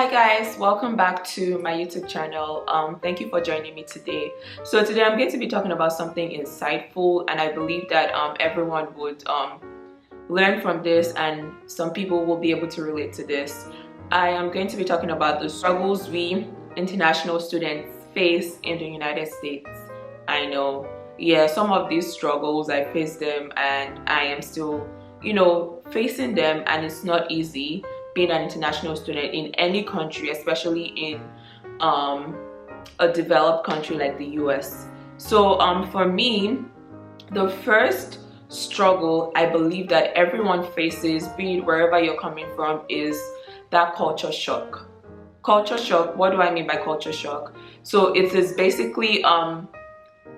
Hi guys, welcome back to my YouTube channel. Thank you for joining me today. So today I'm going to be talking about something insightful, and I believe that everyone would learn from this, and some people will be able to relate to this. I am going to be talking about the struggles we international students face in the United States. I know, yeah, some of these struggles I face them, and I am still, facing them, and it's not easy being an international student in any country, especially in a developed country like the US. So for me, the first struggle I believe that everyone faces, be it wherever you're coming from, is that culture shock. Culture shock, what do I mean by culture shock? So it is basically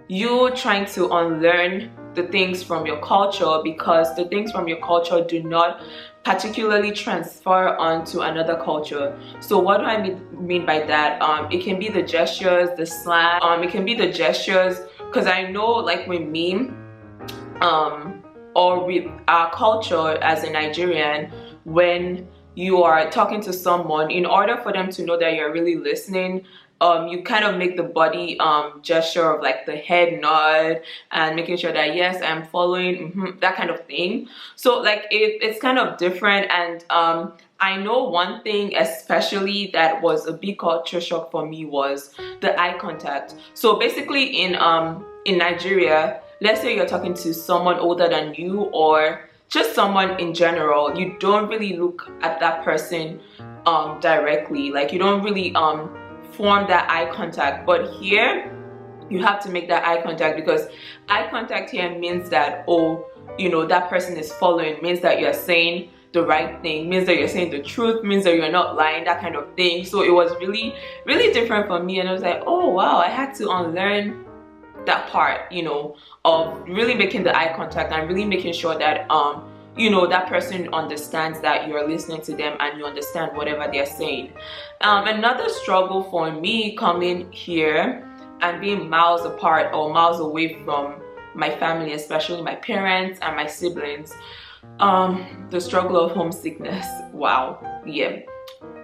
you trying to unlearn the things from your culture, because the things from your culture do not particularly transfer onto another culture. So what do I mean by that? It can be the gestures, the slang, it can be the gestures, because I know, like with me, or with our culture as a Nigerian, when you are talking to someone, in order for them to know that you're really listening, you kind of make the body gesture of like the head nod and making sure that yes, I'm following, that kind of thing. So like it's kind of different, and I know one thing especially that was a big culture shock for me was the eye contact. So basically in Nigeria, let's say you're talking to someone older than you, or just someone in general, you don't really look at that person directly. Like you don't really form that eye contact. But here you have to make that eye contact, because eye contact here means that, oh, that person is following, means that you're saying the right thing, means that you're saying the truth, means that you're not lying, that kind of thing. So it was really, really different for me, and I was like, oh wow, I had to unlearn that part, of really making the eye contact and really making sure that that person understands that you're listening to them and you understand whatever they're saying. Another struggle for me coming here and being miles apart or miles away from my family, especially my parents and my siblings, the struggle of homesickness. Wow, yeah.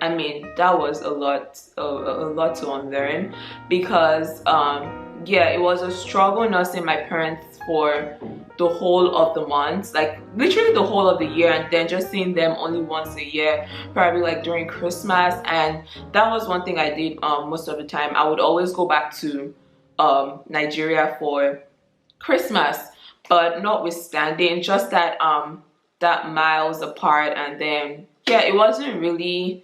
I mean, that was a lot to unlearn, because yeah, it was a struggle not seeing my parents for the whole of the months, like literally the whole of the year, and then just seeing them only once a year, probably like during Christmas. And that was one thing I did most of the time. I would always go back to Nigeria for Christmas, but notwithstanding just that that miles apart, and then yeah, it wasn't really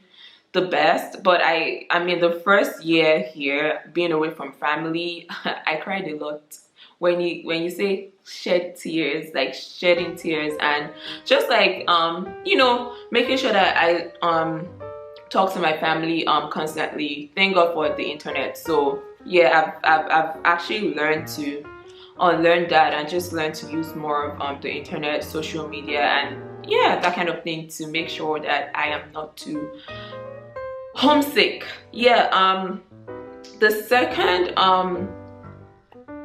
the best. But I mean, the first year here being away from family, I cried a lot. When you say shed tears, like shedding tears, and just like making sure that I talk to my family constantly. Thank God for the internet. So yeah, I've actually learned to unlearn that and just learn to use more of the internet, social media, and yeah, that kind of thing, to make sure that I am not too homesick. Yeah. The second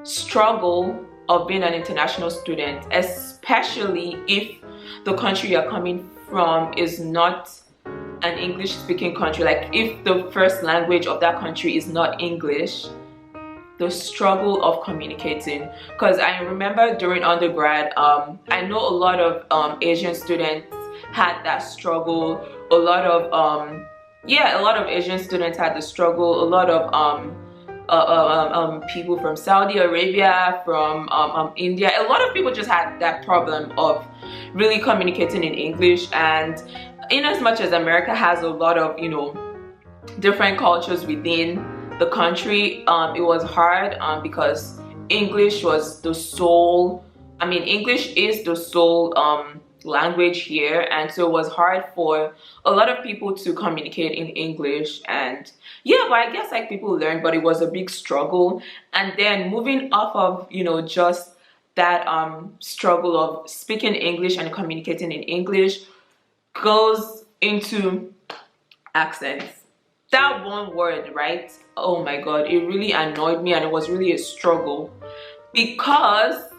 struggle of being an international student, especially if the country you're coming from is not an English speaking country, like if the first language of that country is not English, the struggle of communicating. Because I remember during undergrad, I know a lot of Asian students had that struggle. A lot of Asian students had the struggle. A lot of people from Saudi Arabia, from India, a lot of people just had that problem of really communicating in English. And in as much as America has a lot of different cultures within the country, it was hard because English was the sole, English is the sole language here, and so it was hard for a lot of people to communicate in English. And yeah, but I guess like people learned, but it was a big struggle. And then moving off of just that struggle of speaking English and communicating in English goes into accents. That one word, right? Oh my god, it really annoyed me, and it was really a struggle, because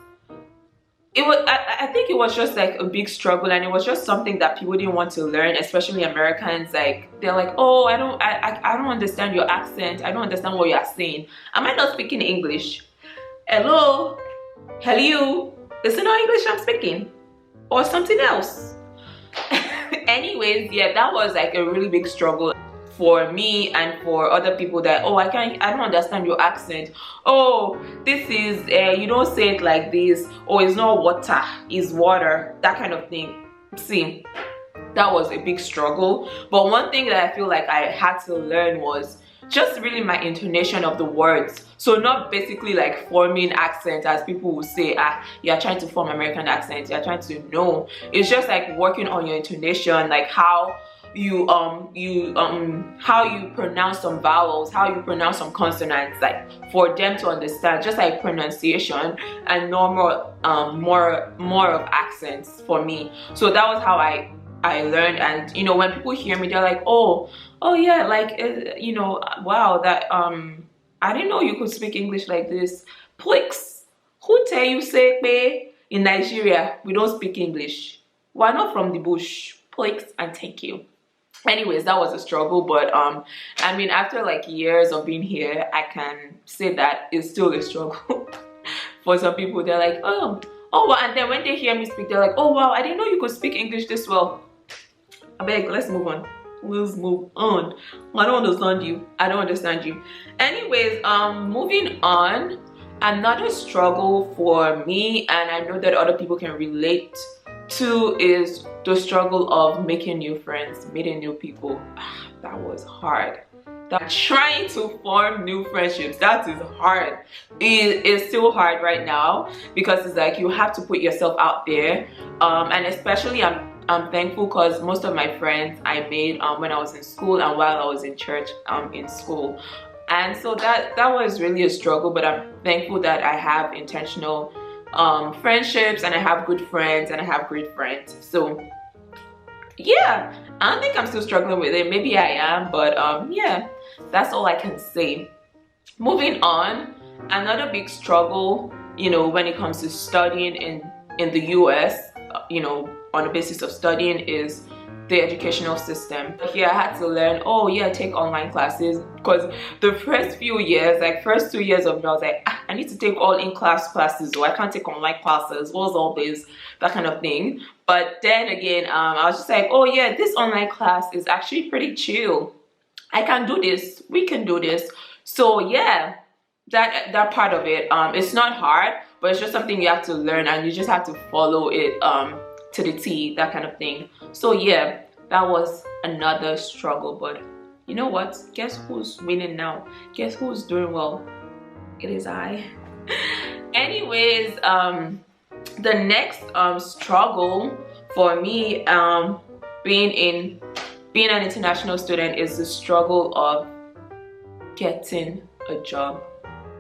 I think it was just like a big struggle, and it was just something that people didn't want to learn, especially Americans. Like, they're like, oh, I don't understand your accent, I don't understand what you're saying. Am I not speaking English? Hello, hello, is it not English I'm speaking, or something else? Anyways, yeah, that was like a really big struggle for me and for other people, that, oh, I don't understand your accent. Oh, this is you don't say it like this. Oh, it's not water, it's water, that kind of thing. See, that was a big struggle. But one thing that I feel like I had to learn was just really my intonation of the words. So not basically like forming accent, as people will say, you're trying to form American accent, you're trying to know. It's just like working on your intonation, like how you how you pronounce some vowels, how you pronounce some consonants, like for them to understand, just like pronunciation and normal more of accents for me. So that was how I learned. And you know, when people hear me, they're like, oh yeah, like you know, wow, that I didn't know you could speak English like this. Please, who tell you say me in Nigeria we don't speak English? We're not from the bush. Please and thank you. Anyways, that was a struggle, but I mean, after like years of being here, I can say that it's still a struggle. For some people, they're like, oh wow, and then when they hear me speak, they're like, oh wow, I didn't know you could speak English this well. I beg, let's move on. Let's move on. I don't understand you. I don't understand you. Anyways, moving on. Another struggle for me, and I know that other people can relate to, is the struggle of making new friends, meeting new people. That was hard. That trying to form new friendships, that is hard. It is still hard right now, because it's like you have to put yourself out there, and especially I'm thankful because most of my friends I made when I was in school and while I was in church in school. And so that was really a struggle, but I'm thankful that I have intentional friendships, and I have good friends, and I have great friends. So yeah, I don't think I'm still struggling with it. Maybe I am, but yeah, that's all I can say. Moving on, another big struggle, you know, when it comes to studying in the US, you know, on the basis of studying, is the educational system. Here I had to learn, oh yeah, take online classes, because the first few years, like first 2 years of me, I was like, I need to take all in-class classes, or I can't take online classes, what's all this, that kind of thing. But then again, I was just like, oh yeah, this online class is actually pretty chill. I can do this, we can do this. So yeah, that part of it, it's not hard, but it's just something you have to learn, and you just have to follow it to the T, that kind of thing. So yeah, that was another struggle, but you know what? Guess who's winning now? Guess who's doing well? It is I. Anyways, the next struggle for me, being an international student, is the struggle of getting a job.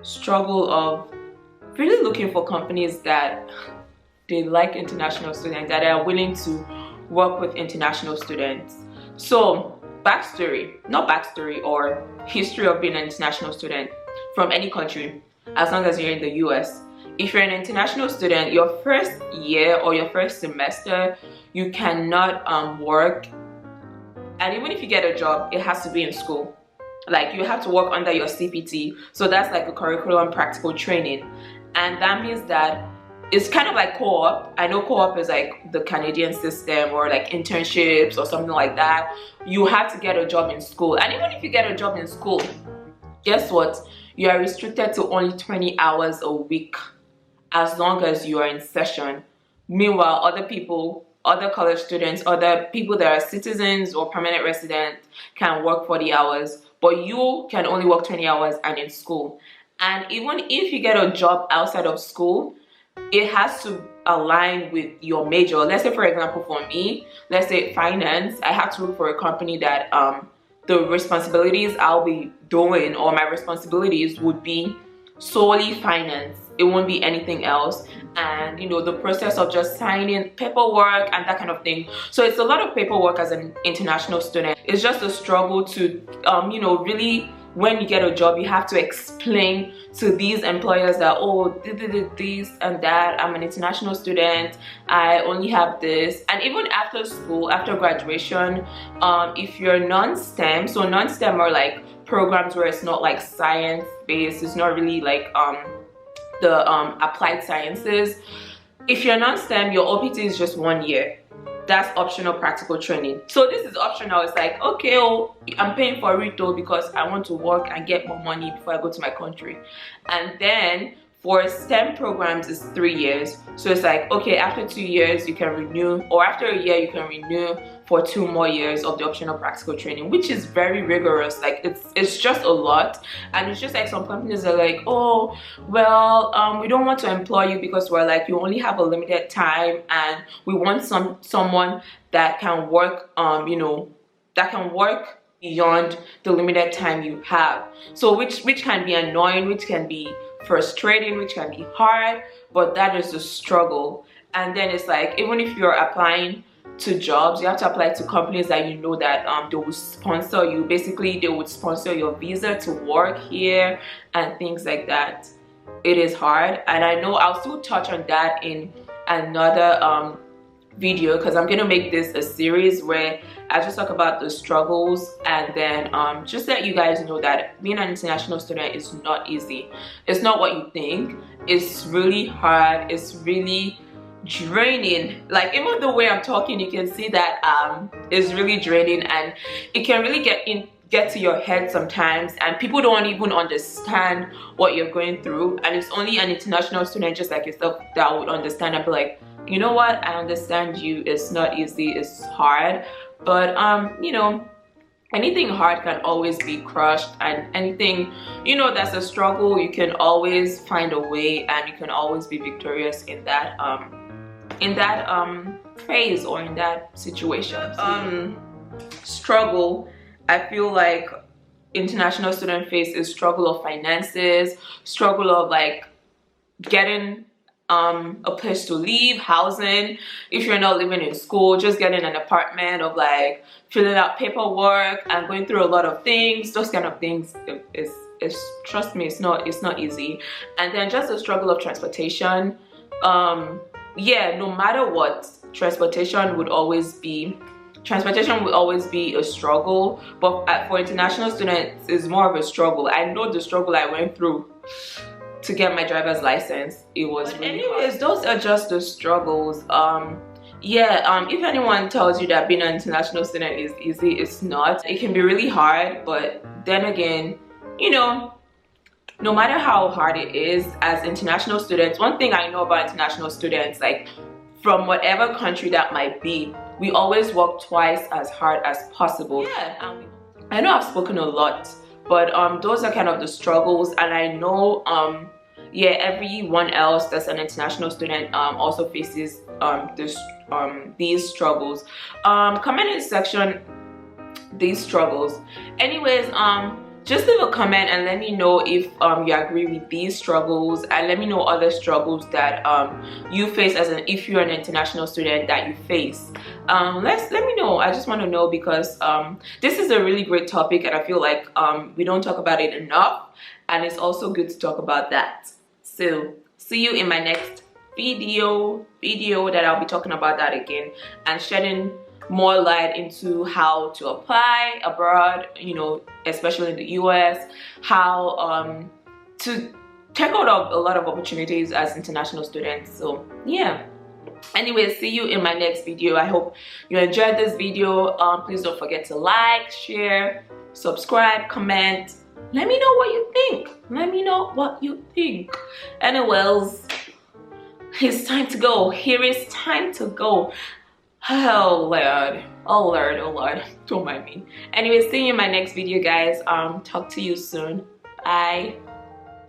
Struggle of really looking for companies that they like international students, that are willing to work with international students. So not backstory or history of being an international student from any country, as long as you're in the US. If you're an international student, your first year or your first semester, you cannot work, and even if you get a job, it has to be in school. Like, you have to work under your CPT, so that's like a curriculum practical training, and that means that it's kind of like co-op. I know co-op is like the Canadian system, or like internships or something like that. You have to get a job in school, and even if you get a job in school, guess what? You are restricted to only 20 hours a week, as long as you are in session. Meanwhile, other college students, other people that are citizens or permanent residents can work 40 hours, but you can only work 20 hours and in school. And even if you get a job outside of school, it has to align with your major. Let's say, for example, for me, let's say finance, I have to work for a company that the responsibilities I'll be doing, or my responsibilities would be solely finance. It won't be anything else. And you know, the process of just signing paperwork and that kind of thing. So it's a lot of paperwork as an international student. It's just a struggle to you know, really when you get a job, you have to explain to these employers that, oh, this and that, I'm an international student, I only have this. And even after school, after graduation, if you're non-STEM, so non-STEM are like programs where it's not like science based, it's not really like the applied sciences. If you're non-STEM, your OPT is just 1 year. That's optional practical training. So this is optional. It's like, okay, oh, I'm paying for it though because I want to work and get more money before I go to my country. And then for STEM programs, it's 3 years. So it's like, okay, after 2 years you can renew, or after a year you can renew for 2 more years of the optional practical training, which is very rigorous. Like it's just a lot. And it's just like some companies are like, oh, well, we don't want to employ you because we're like, you only have a limited time and we want someone that can work, you know, that can work beyond the limited time you have. So which can be annoying, which can be frustrating, which can be hard, but that is the struggle. And then it's like, even if you're applying to jobs, you have to apply to companies that you know that they will sponsor you. Basically, they would sponsor your visa to work here and things like that. It is hard, and I know I'll still touch on that in another video, because I'm gonna make this a series where I just talk about the struggles, and then just let you guys know that being an international student is not easy. It's not what you think. It's really hard. It's really draining. Like, even the way I'm talking, you can see that it's really draining, and it can really get to your head sometimes, and people don't even understand what you're going through. And it's only an international student just like yourself that would understand and be like, you know what, I understand you, it's not easy, it's hard. But you know, anything hard can always be crushed, and anything, you know, that's a struggle, you can always find a way, and you can always be victorious in that phase or in that situation. Struggle, I feel like international student face is struggle of finances, struggle of like getting a place to live, housing, if you're not living in school, just getting an apartment, of like filling out paperwork and going through a lot of things. Those kind of things is trust me, it's not easy. And then just the struggle of transportation. Yeah, no matter what, transportation would always be a struggle, but for international students it's more of a struggle. I know the struggle I went through to get my driver's license. It was really hard. Those are just the struggles. Yeah, if anyone tells you that being an international student is easy, it's not. It can be really hard, but then again, you know, no matter how hard it is, as international students, one thing I know about international students, like from whatever country that might be, we always work twice as hard as possible. Yeah, I know I've spoken a lot, but those are kind of the struggles. And I know yeah, everyone else that's an international student also faces these struggles. Comment in the section these struggles. Anyways, just leave a comment and let me know if you agree with these struggles, and let me know other struggles that you face if you're an international student that you face. Let me know. I just want to know, because this is a really great topic, and I feel like we don't talk about it enough, and it's also good to talk about that. So see you in my next video that I'll be talking about that again, and shedding more light into how to apply abroad, you know, especially in the US, how to check out a lot of opportunities as international students. So yeah, anyway, see you in my next video. I hope you enjoyed this video. Please don't forget to like, share, subscribe, comment. Let me know what you think. Let me know what you think. Anyways, it's time to go. Here is time to go. Oh Lord, oh Lord, oh Lord, don't mind me. Anyway, see you in my next video, guys. Talk to you soon. Bye.